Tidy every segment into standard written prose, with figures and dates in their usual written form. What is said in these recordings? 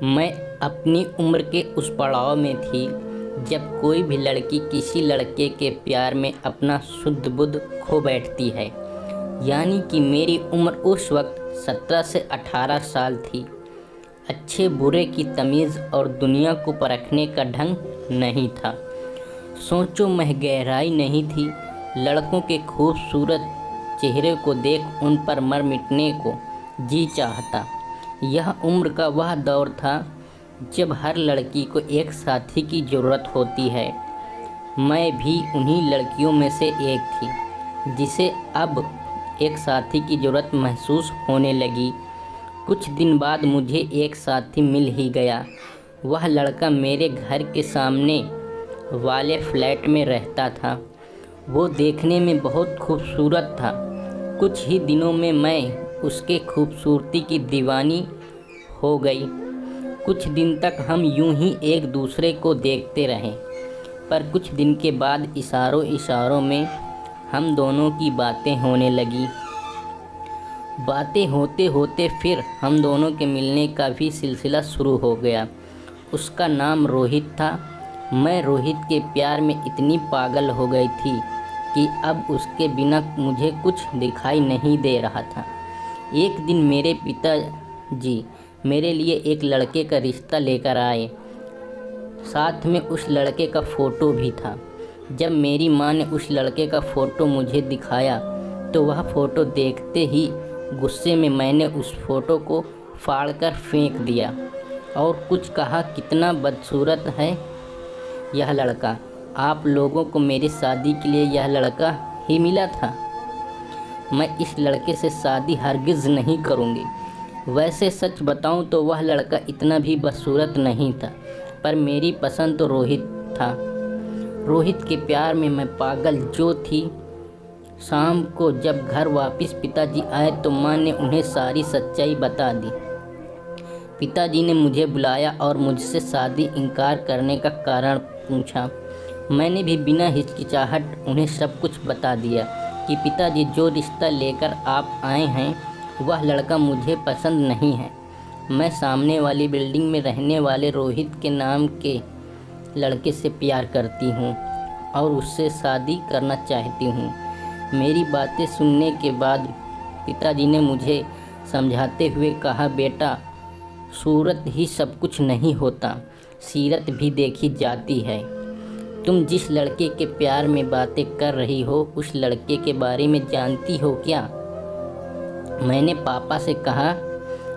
मैं अपनी उम्र के उस पड़ाव में थी जब कोई भी लड़की किसी लड़के के प्यार में अपना शुद्ध बुद्ध खो बैठती है। यानी कि मेरी उम्र उस वक्त 17 से 18 साल थी। अच्छे बुरे की तमीज़ और दुनिया को परखने का ढंग नहीं था। सोचो में गहराई नहीं थी। लड़कों के खूबसूरत चेहरे को देख उन पर मर मिटने को जी चाहता। यह उम्र का वह दौर था जब हर लड़की को एक साथी की ज़रूरत होती है। मैं भी उन्हीं लड़कियों में से एक थी जिसे अब एक साथी की ज़रूरत महसूस होने लगी। कुछ दिन बाद मुझे एक साथी मिल ही गया। वह लड़का मेरे घर के सामने वाले फ्लैट में रहता था। वो देखने में बहुत खूबसूरत था। कुछ ही दिनों में मैं उसके खूबसूरती की दीवानी हो गई। कुछ दिन तक हम यूं ही एक दूसरे को देखते रहे, पर कुछ दिन के बाद इशारों में हम दोनों की बातें होने लगी। बातें होते होते फिर हम दोनों के मिलने का भी सिलसिला शुरू हो गया। उसका नाम रोहित था। मैं रोहित के प्यार में इतनी पागल हो गई थी कि अब उसके बिना मुझे कुछ दिखाई नहीं दे रहा था। एक दिन मेरे पिताजी मेरे लिए एक लड़के का रिश्ता लेकर आए। साथ में उस लड़के का फ़ोटो भी था। जब मेरी माँ ने उस लड़के का फ़ोटो मुझे दिखाया तो वह फ़ोटो देखते ही गुस्से में मैंने उस फ़ोटो को फाड़कर फेंक दिया और कुछ कहा, कितना बदसूरत है यह लड़का। आप लोगों को मेरी शादी के लिए यह लड़का ही मिला था। मैं इस लड़के से शादी हरगिज़ नहीं करूँगी। वैसे सच बताऊँ तो वह लड़का इतना भी बदसूरत नहीं था, पर मेरी पसंद तो रोहित था। रोहित के प्यार में मैं पागल जो थी। शाम को जब घर वापस पिताजी आए तो माँ ने उन्हें सारी सच्चाई बता दी। पिताजी ने मुझे बुलाया और मुझसे शादी इनकार करने का कारण पूछा। मैंने भी बिना हिचकिचाहट उन्हें सब कुछ बता दिया कि पिताजी, जो रिश्ता लेकर आप आए हैं वह लड़का मुझे पसंद नहीं है। मैं सामने वाली बिल्डिंग में रहने वाले रोहित के नाम के लड़के से प्यार करती हूँ और उससे शादी करना चाहती हूँ। मेरी बातें सुनने के बाद पिताजी ने मुझे समझाते हुए कहा, बेटा, सूरत ही सब कुछ नहीं होता, सीरत भी देखी जाती है। तुम जिस लड़के के प्यार में बातें कर रही हो उस लड़के के बारे में जानती हो क्या? मैंने पापा से कहा,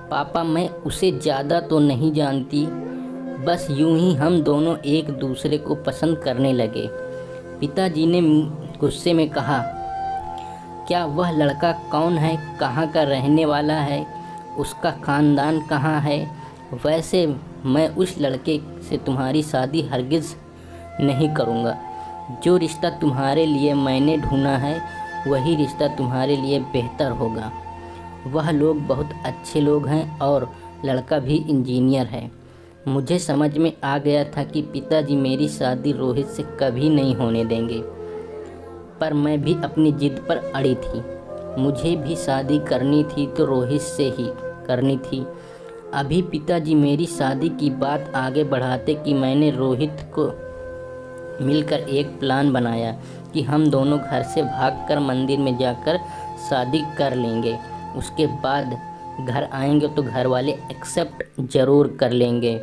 पापा, मैं उसे ज़्यादा तो नहीं जानती, बस यूं ही हम दोनों एक दूसरे को पसंद करने लगे। पिताजी ने गुस्से में कहा, क्या वह लड़का कौन है, कहाँ का रहने वाला है, उसका ख़ानदान कहाँ है? वैसे मैं उस लड़के से तुम्हारी शादी हरगिज़ नहीं करूँगा। जो रिश्ता तुम्हारे लिए मैंने ढूंढा है वही रिश्ता तुम्हारे लिए बेहतर होगा। वह लोग बहुत अच्छे लोग हैं और लड़का भी इंजीनियर है। मुझे समझ में आ गया था कि पिताजी मेरी शादी रोहित से कभी नहीं होने देंगे, पर मैं भी अपनी ज़िद पर अड़ी थी। मुझे भी शादी करनी थी तो रोहित से ही करनी थी। अभी पिताजी मेरी शादी की बात आगे बढ़ाते कि मैंने रोहित को मिलकर एक प्लान बनाया कि हम दोनों घर से भागकर मंदिर में जाकर शादी कर लेंगे। उसके बाद घर आएंगे तो घर वाले एक्सेप्ट ज़रूर कर लेंगे।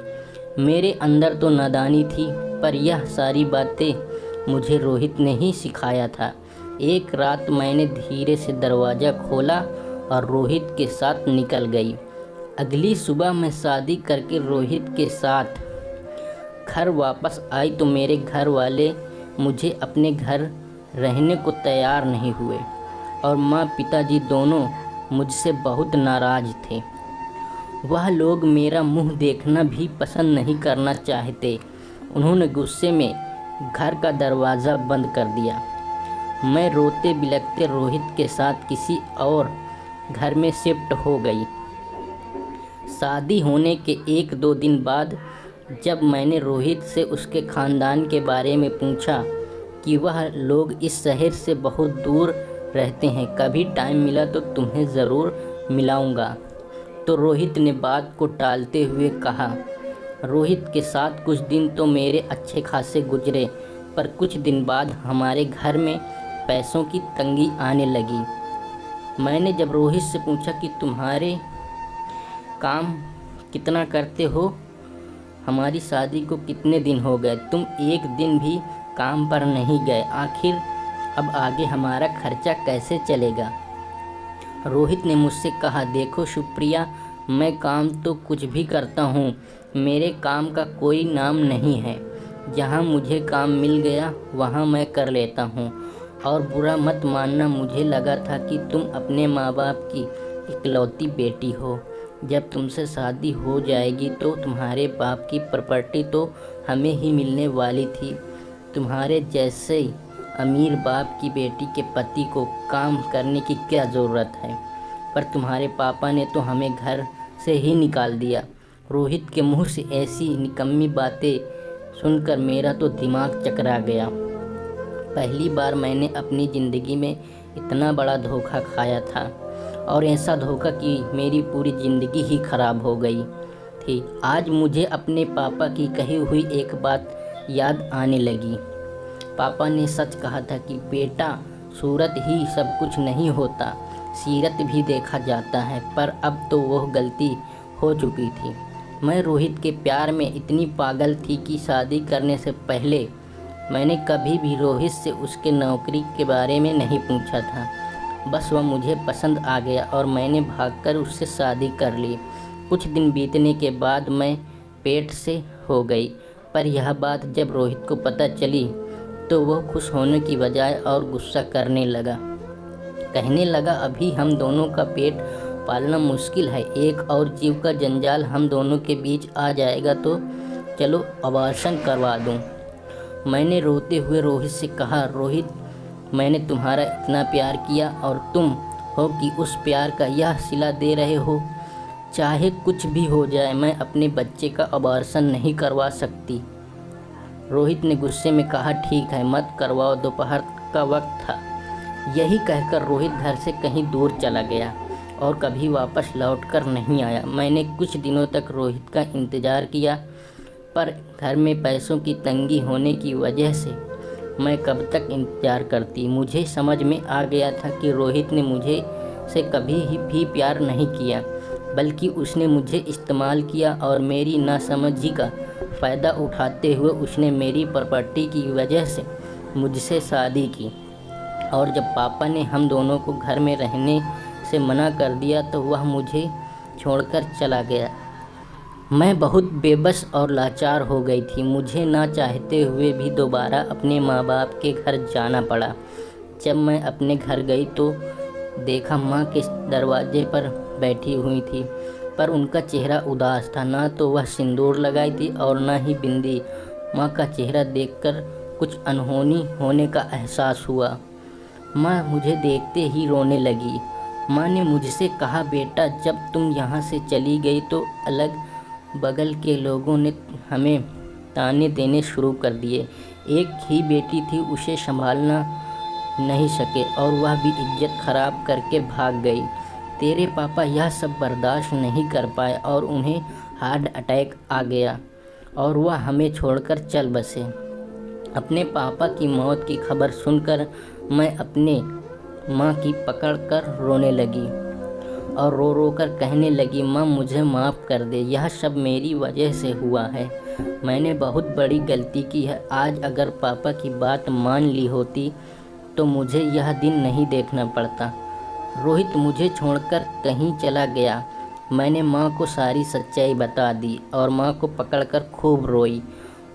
मेरे अंदर तो नादानी थी, पर यह सारी बातें मुझे रोहित ने ही सिखाया था। एक रात मैंने धीरे से दरवाज़ा खोला और रोहित के साथ निकल गई। अगली सुबह मैं शादी करके रोहित के साथ घर वापस आई तो मेरे घर वाले मुझे अपने घर रहने को तैयार नहीं हुए और माँ पिताजी दोनों मुझसे बहुत नाराज़ थे। वह लोग मेरा मुंह देखना भी पसंद नहीं करना चाहते। उन्होंने गुस्से में घर का दरवाज़ा बंद कर दिया। मैं रोते बिलखते रोहित के साथ किसी और घर में शिफ्ट हो गई। शादी होने के 1-2 दिन बाद जब मैंने रोहित से उसके ख़ानदान के बारे में पूछा कि वह लोग इस शहर से बहुत दूर रहते हैं, कभी टाइम मिला तो तुम्हें ज़रूर मिलाऊंगा, तो रोहित ने बात को टालते हुए कहा, रोहित के साथ कुछ दिन तो मेरे अच्छे खासे गुजरे, पर कुछ दिन बाद हमारे घर में पैसों की तंगी आने लगी। मैंने जब रोहित से पूछा कि तुम्हारे काम कितना करते हो, हमारी शादी को कितने दिन हो गए, तुम एक दिन भी काम पर नहीं गए, आखिर अब आगे हमारा खर्चा कैसे चलेगा। रोहित ने मुझसे कहा, देखो सुप्रिया, मैं काम तो कुछ भी करता हूँ, मेरे काम का कोई नाम नहीं है। जहाँ मुझे काम मिल गया वहाँ मैं कर लेता हूँ। और बुरा मत मानना, मुझे लगा था कि तुम अपने माँ बाप की इकलौती बेटी हो। जब तुमसे शादी हो जाएगी तो तुम्हारे बाप की प्रॉपर्टी तो हमें ही मिलने वाली थी। तुम्हारे जैसे अमीर बाप की बेटी के पति को काम करने की क्या ज़रूरत है, पर तुम्हारे पापा ने तो हमें घर से ही निकाल दिया। रोहित के मुंह से ऐसी निकम्मी बातें सुनकर मेरा तो दिमाग चकरा गया। पहली बार मैंने अपनी ज़िंदगी में इतना बड़ा धोखा खाया था, और ऐसा धोखा कि मेरी पूरी ज़िंदगी ही ख़राब हो गई थी। आज मुझे अपने पापा की कही हुई एक बात याद आने लगी। पापा ने सच कहा था कि बेटा, सूरत ही सब कुछ नहीं होता, सीरत भी देखा जाता है। पर अब तो वह गलती हो चुकी थी। मैं रोहित के प्यार में इतनी पागल थी कि शादी करने से पहले मैंने कभी भी रोहित से उसके नौकरी के बारे में नहीं पूछा था। बस वह मुझे पसंद आ गया और मैंने भागकर उससे शादी कर ली। कुछ दिन बीतने के बाद मैं पेट से हो गई, पर यह बात जब रोहित को पता चली तो वह खुश होने की बजाय और गुस्सा करने लगा। कहने लगा, अभी हम दोनों का पेट पालना मुश्किल है, एक और जीव का जंजाल हम दोनों के बीच आ जाएगा तो चलो अबॉर्शन करवा दूं। मैंने रोते हुए रोहित से कहा, रोहित, मैंने तुम्हारा इतना प्यार किया और तुम हो कि उस प्यार का यह सिला दे रहे हो। चाहे कुछ भी हो जाए, मैं अपने बच्चे का अबॉर्शन नहीं करवा सकती। रोहित ने गुस्से में कहा, ठीक है, मत करवाओ, दोपहर का वक्त था। यही कहकर रोहित घर से कहीं दूर चला गया और कभी वापस लौटकर नहीं आया। मैंने कुछ दिनों तक रोहित का इंतज़ार किया, पर घर में पैसों की तंगी होने की वजह से मैं कब तक इंतज़ार करती। मुझे समझ में आ गया था कि रोहित ने मुझे से कभी भी प्यार नहीं किया, बल्कि उसने मुझे इस्तेमाल किया और मेरी नासमझी का फ़ायदा उठाते हुए उसने मेरी प्रॉपर्टी की वजह से मुझसे शादी की। और जब पापा ने हम दोनों को घर में रहने से मना कर दिया तो वह मुझे छोड़कर चला गया। मैं बहुत बेबस और लाचार हो गई थी। मुझे ना चाहते हुए भी दोबारा अपने माँ बाप के घर जाना पड़ा। जब मैं अपने घर गई तो देखा माँ के दरवाजे पर बैठी हुई थी, पर उनका चेहरा उदास था। ना तो वह सिंदूर लगाई थी और ना ही बिंदी। माँ का चेहरा देखकर कुछ अनहोनी होने का एहसास हुआ। माँ मुझे देखते ही रोने लगी। माँ ने मुझसे कहा, बेटा, जब तुम यहाँ से चली गई तो अलग बगल के लोगों ने हमें ताने देने शुरू कर दिए। एक ही बेटी थी, उसे संभालना नहीं सके और वह भी इज्जत खराब करके भाग गई। तेरे पापा यह सब बर्दाश्त नहीं कर पाए और उन्हें हार्ट अटैक आ गया और वह हमें छोड़कर चल बसे। अपने पापा की मौत की खबर सुनकर मैं अपने माँ की पकड़ कर रोने लगी और रो रो कर कहने लगी, माँ मुझे माफ़ कर दे, यह सब मेरी वजह से हुआ है। मैंने बहुत बड़ी गलती की है। आज अगर पापा की बात मान ली होती तो मुझे यह दिन नहीं देखना पड़ता। रोहित मुझे छोड़कर कहीं चला गया। मैंने माँ को सारी सच्चाई बता दी और माँ को पकड़कर खूब रोई।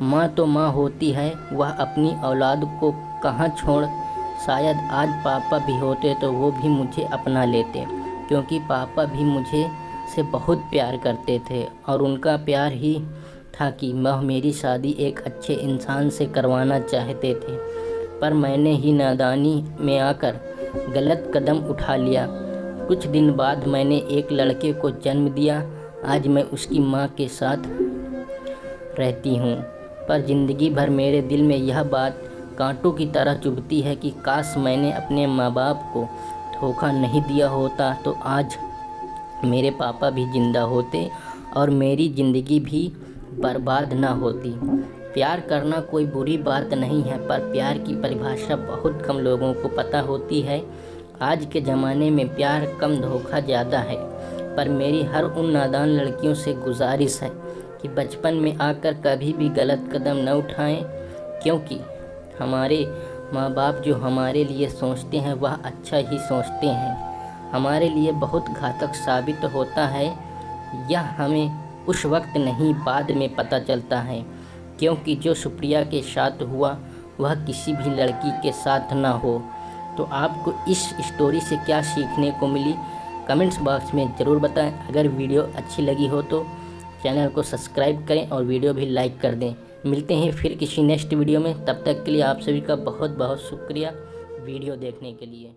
माँ तो माँ होती है, वह अपनी औलाद को कहाँ छोड़। शायद आज पापा भी होते तो वो भी मुझे अपना लेते, क्योंकि पापा भी मुझे से बहुत प्यार करते थे और उनका प्यार ही था कि वह मेरी शादी एक अच्छे इंसान से करवाना चाहते थे। पर मैंने ही नादानी में आकर गलत कदम उठा लिया। कुछ दिन बाद मैंने एक लड़के को जन्म दिया। आज मैं उसकी माँ के साथ रहती हूँ, पर ज़िंदगी भर मेरे दिल में यह बात कांटों की तरह चुभती है कि काश मैंने अपने माँ बाप को धोखा नहीं दिया होता तो आज मेरे पापा भी ज़िंदा होते और मेरी ज़िंदगी भी बर्बाद ना होती। प्यार करना कोई बुरी बात नहीं है, पर प्यार की परिभाषा बहुत कम लोगों को पता होती है। आज के ज़माने में प्यार कम, धोखा ज़्यादा है। पर मेरी हर उन नादान लड़कियों से गुजारिश है कि बचपन में आकर कभी भी गलत कदम न उठाएं, क्योंकि हमारे माँ बाप जो हमारे लिए सोचते हैं वह अच्छा ही सोचते हैं। हमारे लिए बहुत घातक साबित होता है। यह हमें उस वक्त नहीं, बाद में पता चलता है, क्योंकि जो सुप्रिया के साथ हुआ वह किसी भी लड़की के साथ ना हो। तो आपको इस स्टोरी से क्या सीखने को मिली, कमेंट्स बॉक्स में ज़रूर बताएं। अगर वीडियो अच्छी लगी हो तो चैनल को सब्सक्राइब करें और वीडियो भी लाइक कर दें। मिलते हैं फिर किसी नेक्स्ट वीडियो में, तब तक के लिए आप सभी का बहुत बहुत शुक्रिया वीडियो देखने के लिए।